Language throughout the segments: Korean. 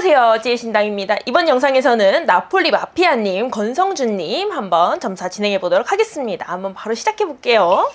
안녕하세요, 찌신당입니다. 이번 영상에서는 나폴리 마피아님, 권성준님 한번 점사 진행해보도록 하겠습니다. 한번 바로 시작해볼게요.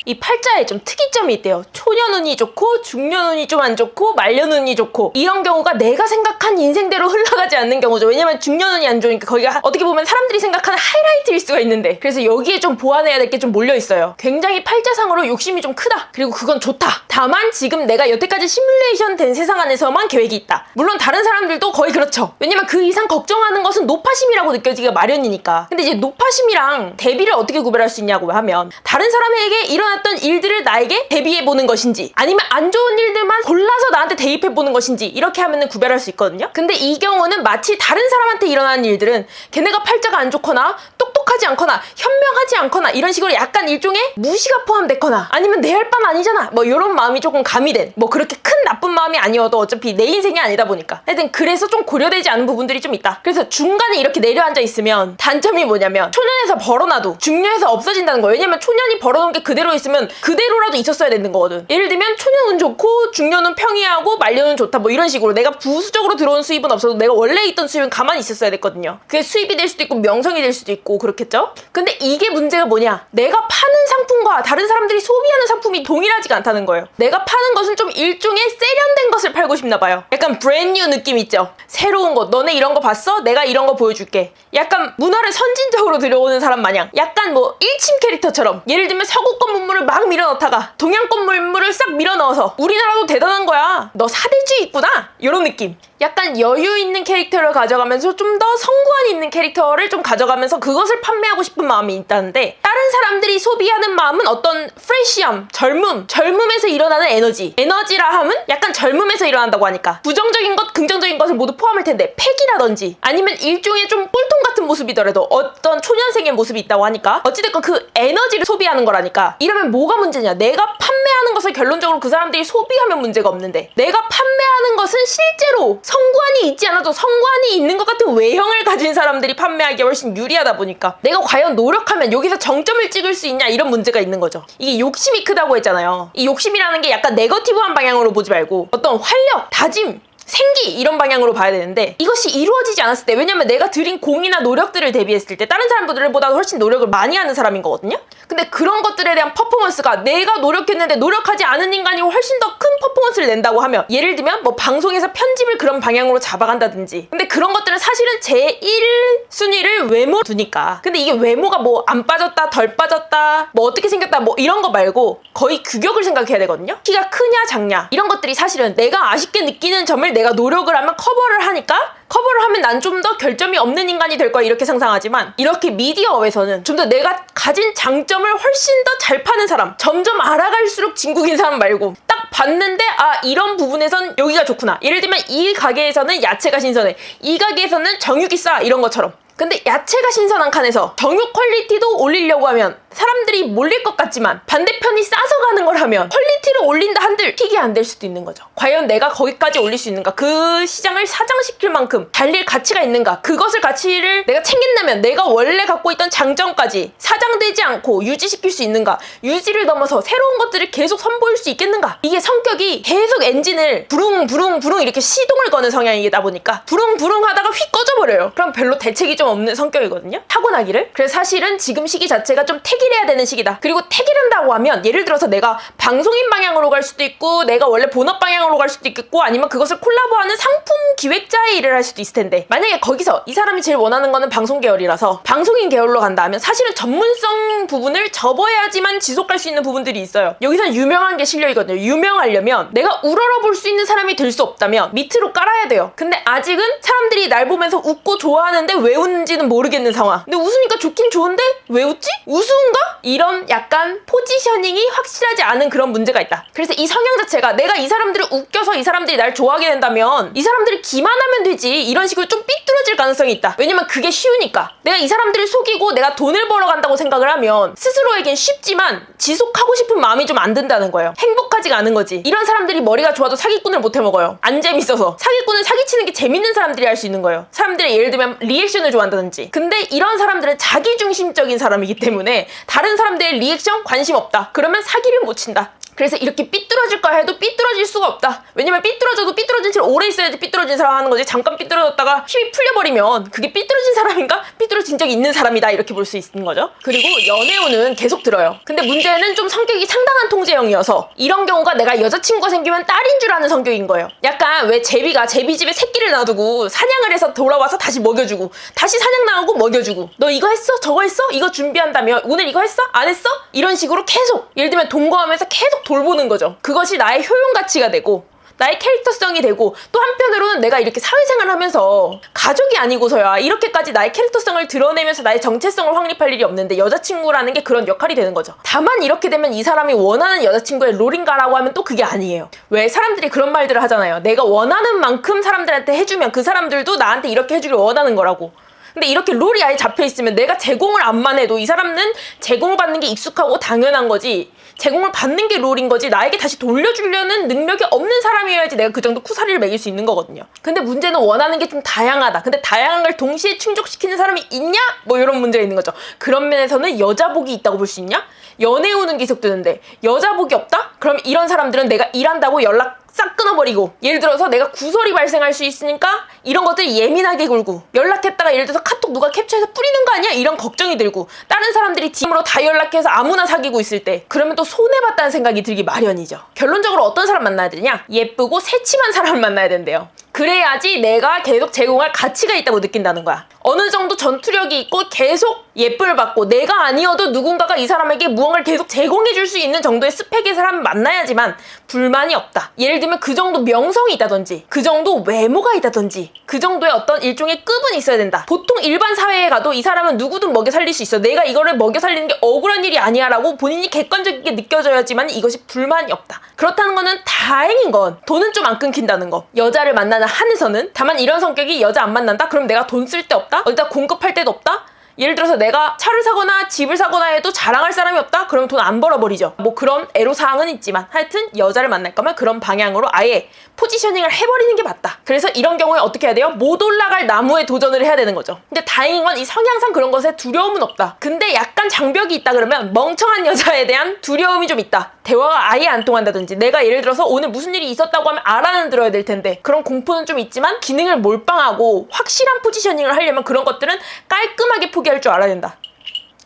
이 팔자에 좀 특이점이 있대요. 초년운이 좋고 중년운이 좀 안 좋고 말년운이 좋고, 이런 경우가 내가 생각한 인생대로 흘러가지 않는 경우죠. 왜냐면 중년운이 안 좋으니까 거기가 어떻게 보면 사람들이 생각하는 하이라이트일 수가 있는데, 그래서 여기에 좀 보완해야 될 게 좀 몰려있어요. 굉장히 팔자상으로 욕심이 좀 크다, 그리고 그건 좋다. 다만 지금 내가 여태까지 시뮬레이션 된 세상 안에서만 계획이 있다. 물론 다른 사람들도 거의 그렇죠. 왜냐면 그 이상 걱정하는 것은 노파심이라고 느껴지기가 마련이니까. 근데 이제 노파심이랑 대비를 어떻게 구별할 수 있냐고 하면, 다른 사람에게 일어났던 일들을 나에게 대비해보는 것인지, 아니면 안 좋은 일들만 골라서 나한테 대입해보는 것인지, 이렇게 하면은 구별할 수 있거든요. 근데 이 경우는 마치 다른 사람한테 일어나는 일들은 걔네가 팔자가 안 좋거나 똑똑하지 않거나 현명하지 않거나 이런 식으로 약간 일종의 무시가 포함됐거나, 아니면 내 할 바는 아니잖아, 뭐 이런 마음이 조금 가미된, 뭐 그렇게 큰 나쁜 마음이 아니어도 어차피 내 인생이 아니다 보니까, 하여튼 그래서 좀 고려되지 않은 부분들이 좀 있다. 그래서 중간에 이렇게 내려앉아 있으면 단점이 뭐냐면, 초년에서 벌어놔도 중년에서 없어진다는 거예요. 왜냐면 초년이 벌어놓은 게 그대로 있으면 그대로라도 있었어야 되는 거거든. 예를 들면 초년은 좋고 중년은 평이하고 말년은 좋다, 뭐 이런 식으로 내가 부수적으로 들어온 수입은 없어도 내가 원래 있던 수입은 가만히 있었어야 됐거든요. 그게 수입이 될 수도 있고 명성이 될 수도 있고 그렇겠죠. 근데 이게 문제가 뭐냐, 내가 파는 상품과 다른 사람들이 소비하는 상품이 동일하지가 않다는 거예요. 내가 파는 것은 좀 일종의 세련된 것을 팔고 싶나 봐요. 약간 브랜뉴 느낌 있죠. 새로운 것, 너네 이런 거 봤어? 내가 이런 거 보여줄게. 약간 문화를 선진적으로 들여오는 사람 마냥, 약간 뭐 일침 캐릭터처럼, 예를 들면 서구권 문물을 막 밀어넣다가 동양권 문물을 싹 밀어넣어서 우리나라도 대단한 거야, 너 사대주의 있구나, 이런 느낌. 약간 여유 있는 캐릭터를 가져가면서 좀 더 성구안이 있는 캐릭터를 좀 가져가면서 그것을 판매하고 싶은 마음이 있다는데, 다른 사람들이 소비하는 마음은 어떤 프레시함, 젊음에서 일어나는 에너지라 함은 약간 젊음에서 일어난다고 하니까 부정적인 것, 긍정적인 것을 모두 포함할 텐데, 팩이라든지 아니면 일종의 좀 꼴통 같은 모습이더라도 어떤 초년생의 모습이 있다고 하니까 어찌됐건 그 에너지를 소비하는 거라니까. 이러면 뭐가 문제냐, 내가 판매하는 것을 결론적으로 그 사람들이 소비하면 문제가 없는데, 내가 판매하는 것은 실제로 성관이 있지 않아도 성관이 있는 것 같은 외형을 가진 사람들이 판매하기가 훨씬 유리하다 보니까, 내가 과연 노력하면 여기서 정점을 찍을 수 있냐, 이런 문제가 있는 거죠. 이게 욕심이 크다고 했잖아요. 이 욕심이라는 게 약간 네거티브한 방향으로 보지 말고 어떤 활력, 다짐, 생기, 이런 방향으로 봐야 되는데, 이것이 이루어지지 않았을 때, 왜냐면 내가 들인 공이나 노력들을 대비했을 때 다른 사람들보다 훨씬 노력을 많이 하는 사람인 거거든요. 근데 그런 것들에 대한 퍼포먼스가, 내가 노력했는데 노력하지 않은 인간이 훨씬 더 큰 퍼포먼스를 낸다고 하면, 예를 들면 뭐 방송에서 편집을 그런 방향으로 잡아간다든지. 근데 그런 것들은 사실은 제1순위를 외모로 두니까. 근데 이게 외모가 뭐 안 빠졌다, 덜 빠졌다, 뭐 어떻게 생겼다, 뭐 이런 거 말고 거의 규격을 생각해야 되거든요. 키가 크냐 작냐, 이런 것들이 사실은 내가 아쉽게 느끼는 점을 내가 노력을 하면 커버를 하니까, 커버를 하면 난 좀 더 결점이 없는 인간이 될 거야, 이렇게 상상하지만, 이렇게 미디어업에서는 좀 더 내가 가진 장점을 훨씬 더 잘 파는 사람, 점점 알아갈수록 진국인 사람 말고, 딱 봤는데 아, 이런 부분에선 여기가 좋구나. 예를 들면 이 가게에서는 야채가 신선해, 이 가게에서는 정육이 싸, 이런 것처럼. 근데 야채가 신선한 칸에서 정육 퀄리티도 올리려고 하면 사람들이 몰릴 것 같지만, 반대편이 싸서 가는 걸 하면 퀄리티를 올린다 한들 픽이 안 될 수도 있는 거죠. 과연 내가 거기까지 올릴 수 있는가, 그 시장을 사장시킬 만큼 달릴 가치가 있는가, 그것을 가치를 내가 챙긴다면 내가 원래 갖고 있던 장점까지 사장되지 않고 유지시킬 수 있는가, 유지를 넘어서 새로운 것들을 계속 선보일 수 있겠는가. 이게 성격이 계속 엔진을 부릉부릉 이렇게 시동을 거는 성향이다 보니까 부릉부릉 하다가 휙 꺼져버려요. 그럼 별로 대책이 좀 없는 성격이거든요, 타고나기를. 그래서 사실은 지금 시기 자체가 좀 택일해야 되는 시기다. 그리고 택일한다고 하면, 예를 들어서 내가 방송인 방향으로 갈 수도 있고, 내가 원래 본업 방향으로 갈 수도 있겠고, 아니면 그것을 콜라보하는 상품 기획자의 일을 할 수도 있을 텐데, 만약에 거기서 이 사람이 제일 원하는 거는 방송 계열이라서 방송인 계열로 간다 하면 사실은 전문성 부분을 접어야지만 지속할 수 있는 부분들이 있어요. 여기선 유명한 게 실력이거든요. 유명하려면 내가 우러러볼 수 있는 사람이 될 수 없다면 밑으로 깔아야 돼요. 근데 아직은 사람들이 날 보면서 웃고 좋아하는데 왜 웃는지는 모르겠는 상황. 근데 웃으니까 좋긴 좋은데 왜 웃지? 우스운가? 이런 약간 포지셔닝이 확실하지 않은 그런 문제가 있다. 그래서 이 성향 자체가, 내가 이 사람들을 웃겨서 이 사람들이 날 좋아하게 된다면 이 사람들이 기만하면 되지, 이런 식으로 좀 삐뚤어질 가능성이 있다. 왜냐면 그게 쉬우니까. 내가 이 사람들을 속이고 내가 돈을 벌어간다고 생각을 하면 스스로에겐 쉽지만 지속하고 싶은 마음이 좀 안 든다는 거예요. 행복하지가 않은 거지. 이런 사람들이 머리가 좋아도 사기꾼을 못 해먹어요. 안 재밌어서. 사기꾼은 사기치는 게 재밌는 사람들이 할 수 있는 거예요. 사람들이 예를 들면 리액션을 좋아한다든지. 근데 이런 사람들은 자기중심적인 사람이기 때문에 다른 사람들의 리액션 관심 없다, 그러면 사기를 못 친다. 그래서 이렇게 삐뚤어질까 해도 삐뚤어질 수가 없다. 왜냐면 삐뚤어져도 삐뚤어진 채로 오래 있어야지 삐뚤어진 사람 하는 거지. 잠깐 삐뚤어졌다가 힘이 풀려버리면 그게 삐뚤어진 사람인가? 삐뚤어진 적이 있는 사람이다 이렇게 볼 수 있는 거죠. 그리고 연애운은 계속 들어요. 근데 문제는 좀 성격이 상당한 통제형이어서 이런 경우가 내가 여자친구가 생기면 딸인 줄 아는 성격인 거예요. 약간 왜 제비가 제비 집에 새끼를 놔두고 사냥을 해서 돌아와서 다시 먹여주고 다시 사냥 나가고 먹여주고 너 이거 했어? 저거 했어? 이거 준비한다며? 오늘 이거 했어? 안 했어? 이런 식으로 계속 예를 들면 동거하면서 계속 돌보는 거죠. 그것이 나의 효용 가치가 되고 나의 캐릭터성이 되고 또 한편으로는 내가 이렇게 사회생활을 하면서 가족이 아니고서야 이렇게까지 나의 캐릭터성을 드러내면서 나의 정체성을 확립할 일이 없는데 여자친구라는 게 그런 역할이 되는 거죠. 다만 이렇게 되면 이 사람이 원하는 여자친구의 롤인가라고 하면 또 그게 아니에요. 왜 사람들이 그런 말들을 하잖아요. 내가 원하는 만큼 사람들한테 해주면 그 사람들도 나한테 이렇게 해주길 원하는 거라고. 근데 이렇게 롤이 아예 잡혀있으면 내가 제공을 안만 해도 이 사람은 제공을 받는 게 익숙하고 당연한 거지 제공을 받는 게 롤인 거지 나에게 다시 돌려주려는 능력이 없는 사람이어야지 내가 그 정도 쿠사리를 매길 수 있는 거거든요. 근데 문제는 원하는 게 좀 다양하다. 근데 다양한 걸 동시에 충족시키는 사람이 있냐? 뭐 이런 문제가 있는 거죠. 그런 면에서는 여자복이 있다고 볼 수 있냐? 연애운은 계속되는데 여자복이 없다? 그럼 이런 사람들은 내가 일한다고 연락 싹 끊어버리고 예를 들어서 내가 구설이 발생할 수 있으니까 이런 것들 예민하게 굴고 연락했다가 예를 들어서 카톡 누가 캡처해서 뿌리는 거 아니야? 이런 걱정이 들고 다른 사람들이 DM으로 다 연락해서 아무나 사귀고 있을 때 그러면 또 손해봤다는 생각이 들기 마련이죠. 결론적으로 어떤 사람 만나야 되냐? 예쁘고 새침한 사람을 만나야 된대요. 그래야지 내가 계속 제공할 가치가 있다고 느낀다는 거야. 어느 정도 전투력이 있고 계속 예쁨을 받고 내가 아니어도 누군가가 이 사람에게 무언가를 계속 제공해 줄 수 있는 정도의 스펙의 사람을 만나야지만 불만이 없다. 예를 들면 그 정도 명성이 있다든지 그 정도 외모가 있다든지 그 정도의 어떤 일종의 급은 있어야 된다. 보통 일반 사회에 가도 이 사람은 누구든 먹여 살릴 수 있어. 내가 이거를 먹여 살리는 게 억울한 일이 아니야 라고 본인이 객관적이게 느껴져야지만 이것이 불만이 없다. 그렇다는 거는 다행인 건 돈은 좀 안 끊긴다는 거. 여자를 만나는 한에서는 다만 이런 성격이 여자 안 만난다? 그럼 내가 돈 쓸 데 없다? 어디다 공급할 데도 없다? 예를 들어서 내가 차를 사거나 집을 사거나 해도 자랑할 사람이 없다? 그러면 돈 안 벌어버리죠. 뭐 그런 애로사항은 있지만 하여튼 여자를 만날 거면 그런 방향으로 아예 포지셔닝을 해버리는 게 맞다. 그래서 이런 경우에 어떻게 해야 돼요? 못 올라갈 나무에 도전을 해야 되는 거죠. 근데 다행인 건 이 성향상 그런 것에 두려움은 없다. 근데 약간 장벽이 있다 그러면 멍청한 여자에 대한 두려움이 좀 있다. 대화가 아예 안 통한다든지 내가 예를 들어서 오늘 무슨 일이 있었다고 하면 알아는 들어야 될 텐데 그런 공포는 좀 있지만 기능을 몰빵하고 확실한 포지셔닝을 하려면 그런 것들은 깔끔하게 포기할 줄 알아야 된다.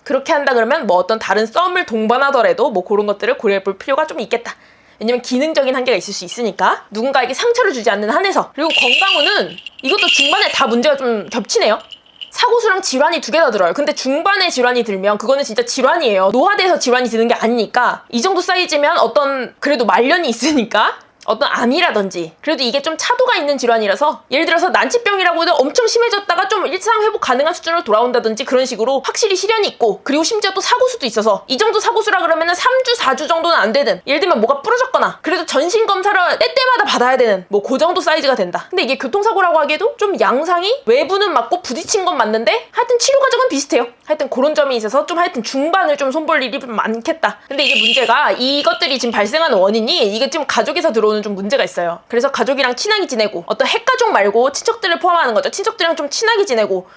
그렇게 한다 그러면 뭐 어떤 다른 썸을 동반하더라도 뭐 그런 것들을 고려해 볼 필요가 좀 있겠다. 왜냐면 기능적인 한계가 있을 수 있으니까 누군가에게 상처를 주지 않는 한에서. 그리고 건강운은 이것도 중반에 다 문제가 좀 겹치네요. 사고수랑 질환이 두 개 다 들어요. 근데 중반에 질환이 들면 그거는 진짜 질환이에요. 노화돼서 질환이 드는 게 아니니까 이 정도 사이즈면 어떤 그래도 말년이 있으니까 어떤 암이라든지 그래도 이게 좀 차도가 있는 질환이라서 예를 들어서 난치병이라고 해도 엄청 심해졌다가 좀 일상 회복 가능한 수준으로 돌아온다든지 그런 식으로 확실히 시련이 있고 그리고 심지어 또 사고수도 있어서 이 정도 사고수라 그러면은 3주 4주 정도는 안 되는 예를 들면 뭐가 부러졌거나 그래도 전신검사를 때때마다 받아야 되는 뭐 그 정도 사이즈가 된다. 근데 이게 교통사고라고 하기에도 좀 양상이 외부는 맞고 부딪힌 건 맞는데 하여튼 치료 과정은 비슷해요. 하여튼 그런 점이 있어서 좀 하여튼 중반을 좀 손볼 일이 좀 많겠다. 근데 이게 문제가 이것들이 지금 발생하는 원인이 이게 지금 가족에서 들어오는 좀 문제가 있어요. 그래서 가족이랑 친하게 지내고 어떤 핵가족 말고 친척들을 포함하는 거죠. 친척들이랑 좀 친하게 지내고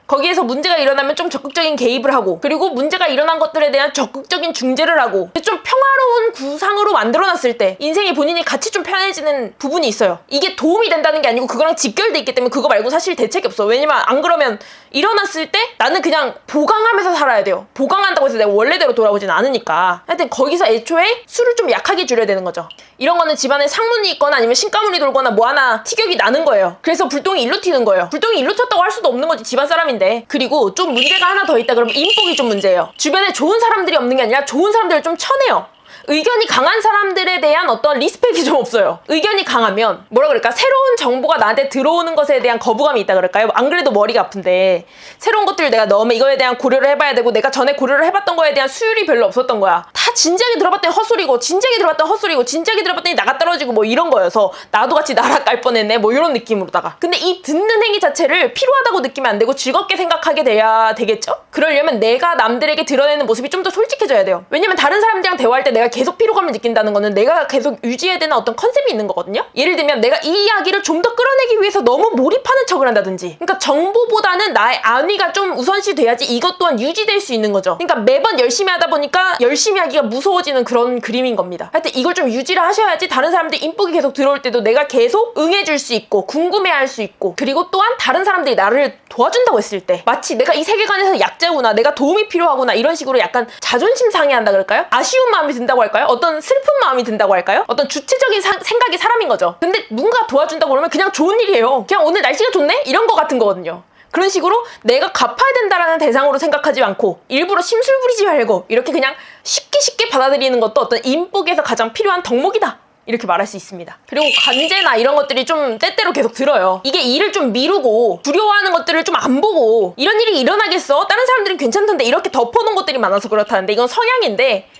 거기에서 문제가 일어나면 좀 적극적인 개입을 하고 그리고 문제가 일어난 것들에 대한 적극적인 중재를 하고 좀 평화로운 구상으로 만들어놨을 때 인생이 본인이 같이 좀 편해지는 부분이 있어요. 이게 도움이 된다는 게 아니고 그거랑 직결돼 있기 때문에 그거 말고 사실 대책이 없어. 왜냐면 안 그러면 일어났을 때 나는 그냥 보강하면서 살아야 돼요. 보강한다고 해서 내가 원래대로 돌아오진 않으니까. 하여튼 거기서 애초에 술을 좀 약하게 줄여야 되는 거죠. 이런 거는 집안에 상문이 있거나 아니면 신가문이 돌거나 뭐 하나 티격이 나는 거예요. 그래서 불똥이 일로 튀는 거예요. 불똥이 일로 튀었다고 할 수도 없는 거지. 집안 사람인데. 그리고 좀 문제가 하나 더 있다 그러면 인복이 좀 문제예요. 주변에 좋은 사람들이 없는 게 아니라 좋은 사람들을 좀 쳐내요. 의견이 강한 사람들에 대한 어떤 리스펙이 좀 없어요. 의견이 강하면 뭐라 그럴까? 새로운 정보가 나한테 들어오는 것에 대한 거부감이 있다 그럴까요? 안 그래도 머리가 아픈데 새로운 것들을 내가 넣으면 이거에 대한 고려를 해봐야 되고 내가 전에 고려를 해봤던 거에 대한 수율이 별로 없었던 거야. 다 진지하게 들어봤더니 헛소리고 진지하게 들어봤더니 헛소리고 진지하게 들어봤더니 나가 떨어지고 뭐 이런 거여서 나도 같이 날아갈 뻔했네 뭐 이런 느낌으로다가. 근데 이 듣는 행위 자체를 필요하다고 느끼면 안 되고 즐겁게 생각하게 돼야 되겠죠? 그러려면 내가 남들에게 드러내는 모습이 좀 더 솔직해져야 돼요. 왜냐면 다른 사람들이랑 대화할 때 내가 계속 피로감을 느낀다는 거는 내가 계속 유지해야 되는 어떤 컨셉이 있는 거거든요. 예를 들면 내가 이 이야기를 좀 더 끌어내기 위해서 너무 몰입하는 척을 한다든지, 그러니까 정보보다는 나의 안위가 좀 우선시 돼야지 이것 또한 유지될 수 있는 거죠. 그러니까 매번 열심히 하다 보니까 열심히 하기가 무서워지는 그런 그림인 겁니다. 하여튼 이걸 좀 유지를 하셔야지 다른 사람들 인복이 계속 들어올 때도 내가 계속 응해줄 수 있고 궁금해할 수 있고, 그리고 또한 다른 사람들이 나를 도와준다고 했을 때 마치 내가 이 세계관에서 약자구나, 내가 도움이 필요하구나, 이런 식으로 약간 자존심 상해한다 그럴까요? 아쉬운 마음이 든다고 할까요? 어떤 슬픈 마음이 든다고 할까요? 어떤 주체적인 생각이 사람인 거죠. 근데 누군가 도와준다고 그러면 그냥 좋은 일이에요. 그냥 오늘 날씨가 좋네? 이런 거 같은 거거든요. 그런 식으로 내가 갚아야 된다라는 대상으로 생각하지 않고 일부러 심술 부리지 말고 이렇게 그냥 쉽게 받아들이는 것도 어떤 인복에서 가장 필요한 덕목이다, 이렇게 말할 수 있습니다. 그리고 관제나 이런 것들이 좀 때때로 계속 들어요. 이게 일을 좀 미루고 두려워하는 것들을 좀 안 보고 이런 일이 일어나겠어? 다른 사람들은 괜찮던데 이렇게 덮어놓은 것들이 많아서 그렇다는데, 이건 성향인데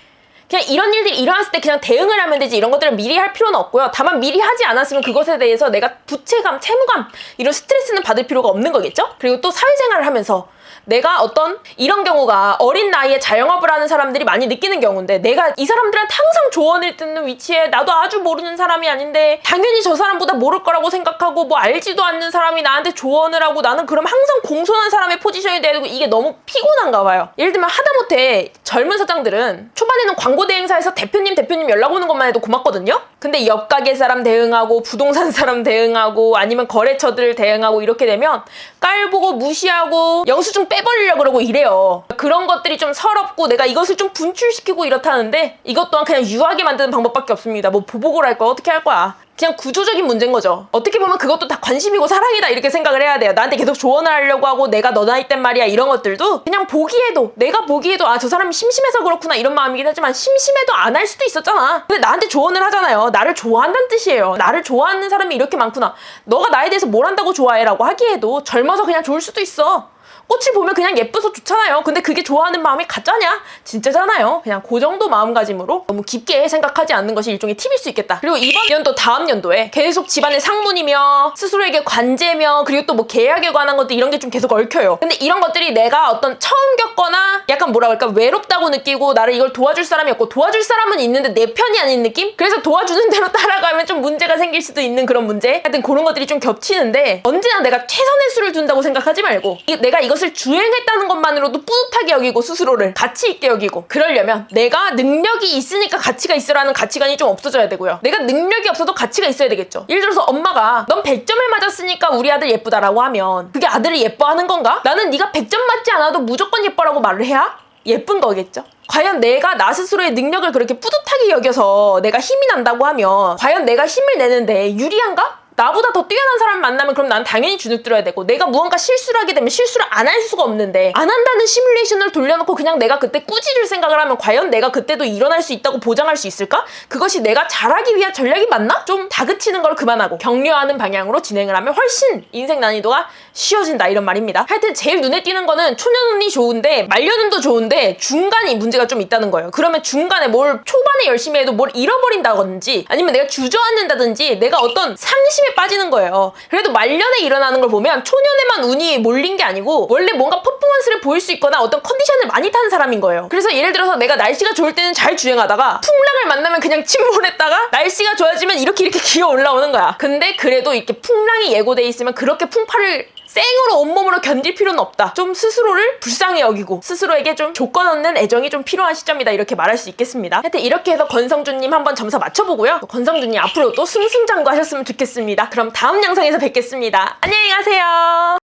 그냥 이런 일들이 일어났을 때 그냥 대응을 하면 되지 이런 것들을 미리 할 필요는 없고요. 다만 미리 하지 않았으면 그것에 대해서 내가 부채감, 채무감 이런 스트레스는 받을 필요가 없는 거겠죠? 그리고 또 사회생활을 하면서 내가 어떤 이런 경우가 어린 나이에 자영업을 하는 사람들이 많이 느끼는 경우인데, 내가 이 사람들한테 항상 조언을 듣는 위치에 나도 아주 모르는 사람이 아닌데 당연히 저 사람보다 모를 거라고 생각하고 뭐 알지도 않는 사람이 나한테 조언을 하고 나는 그럼 항상 공손한 사람의 포지션이 되고 이게 너무 피곤한가 봐요. 예를 들면 하다못해 젊은 사장들은 초반에는 광고 대행사에서 대표님 연락 오는 것만 해도 고맙거든요. 근데 옆 가게 사람 대응하고 부동산 사람 대응하고 아니면 거래처들 대응하고 이렇게 되면 깔보고 무시하고 영수증 빼버리려고 그러고 이래요. 그런 것들이 좀 서럽고 내가 이것을 좀 분출시키고 이렇다는데 이것 또한 그냥 유하게 만드는 방법밖에 없습니다. 뭐 보복을 할 거야, 어떻게 할 거야. 그냥 구조적인 문제인 거죠. 어떻게 보면 그것도 다 관심이고 사랑이다, 이렇게 생각을 해야 돼요. 나한테 계속 조언을 하려고 하고 내가 너 나이 땐 말이야 이런 것들도 그냥 내가 보기에도 아, 저 사람이 심심해서 그렇구나 이런 마음이긴 하지만 심심해도 안 할 수도 있었잖아. 근데 나한테 조언을 하잖아요. 나를 좋아한다는 뜻이에요. 나를 좋아하는 사람이 이렇게 많구나. 너가 나에 대해서 뭘 한다고 좋아해라고 하기에도 젊어서 그냥 좋을 수도 있어. 꽃을 보면 그냥 예뻐서 좋잖아요. 근데 그게 좋아하는 마음이 가짜냐? 진짜잖아요. 그냥 그 정도 마음가짐으로 너무 깊게 생각하지 않는 것이 일종의 팁일 수 있겠다. 그리고 이번 연도 다음 연도에 계속 집안의 상문이며 스스로에게 관제며 그리고 또 뭐 계약에 관한 것도 이런 게 좀 계속 얽혀요. 근데 이런 것들이 내가 어떤 처음 겪거나 약간 뭐라 그럴까 외롭다고 느끼고 나를 이걸 도와줄 사람이 없고 도와줄 사람은 있는데 내 편이 아닌 느낌? 그래서 도와주는 대로 따라가면 좀 문제가 생길 수도 있는 그런 문제? 하여튼 그런 것들이 좀 겹치는데 언제나 내가 최선의 수를 둔다고 생각하지 말고 내가 이것을 주행했다는 것만으로도 뿌듯하게 여기고 스스로를 가치 있게 여기고, 그러려면 내가 능력이 있으니까 가치가 있으라는 가치관이 좀 없어져야 되고요. 내가 능력이 없어도 가치가 있어야 되겠죠. 예를 들어서 엄마가 넌 100점을 맞았으니까 우리 아들 예쁘다라고 하면 그게 아들을 예뻐하는 건가? 나는 네가 100점 맞지 않아도 무조건 예뻐라고 말을 해야 예쁜 거겠죠. 과연 내가 나 스스로의 능력을 그렇게 뿌듯하게 여겨서 내가 힘이 난다고 하면 과연 내가 힘을 내는데 유리한가? 나보다 더 뛰어난 사람 만나면 그럼 난 당연히 주눅들어야 되고, 내가 무언가 실수를 하게 되면 실수를 안 할 수가 없는데 안 한다는 시뮬레이션을 돌려놓고 그냥 내가 그때 꾸짖을 생각을 하면 과연 내가 그때도 일어날 수 있다고 보장할 수 있을까? 그것이 내가 잘하기 위한 전략이 맞나? 좀 다그치는 걸 그만하고 격려하는 방향으로 진행을 하면 훨씬 인생 난이도가 쉬워진다, 이런 말입니다. 하여튼 제일 눈에 띄는 거는 초년운이 좋은데 말년운도 좋은데 중간이 문제가 좀 있다는 거예요. 그러면 중간에 뭘 초반에 열심히 해도 뭘 잃어버린다든지 아니면 내가 주저앉는다든지 내가 어떤 상심에 빠지는 거예요. 그래도 말년에 일어나는 걸 보면 초년에만 운이 몰린 게 아니고 원래 뭔가 퍼포먼스를 보일 수 있거나 어떤 컨디션을 많이 타는 사람인 거예요. 그래서 예를 들어서 내가 날씨가 좋을 때는 잘 주행하다가 풍랑을 만나면 그냥 침몰했다가 날씨가 좋아지면 이렇게 기어 올라오는 거야. 근데 그래도 이렇게 풍랑이 예고돼 있으면 그렇게 풍파를 생으로 온몸으로 견딜 필요는 없다. 좀 스스로를 불쌍히 여기고 스스로에게 좀 조건 없는 애정이 좀 필요한 시점이다, 이렇게 말할 수 있겠습니다. 하여튼 이렇게 해서 권성준님 한번 점수 맞춰보고요. 권성준님 앞으로 또 승승장구하셨으면 좋겠습니다. 그럼 다음 영상에서 뵙겠습니다. 안녕히 가세요.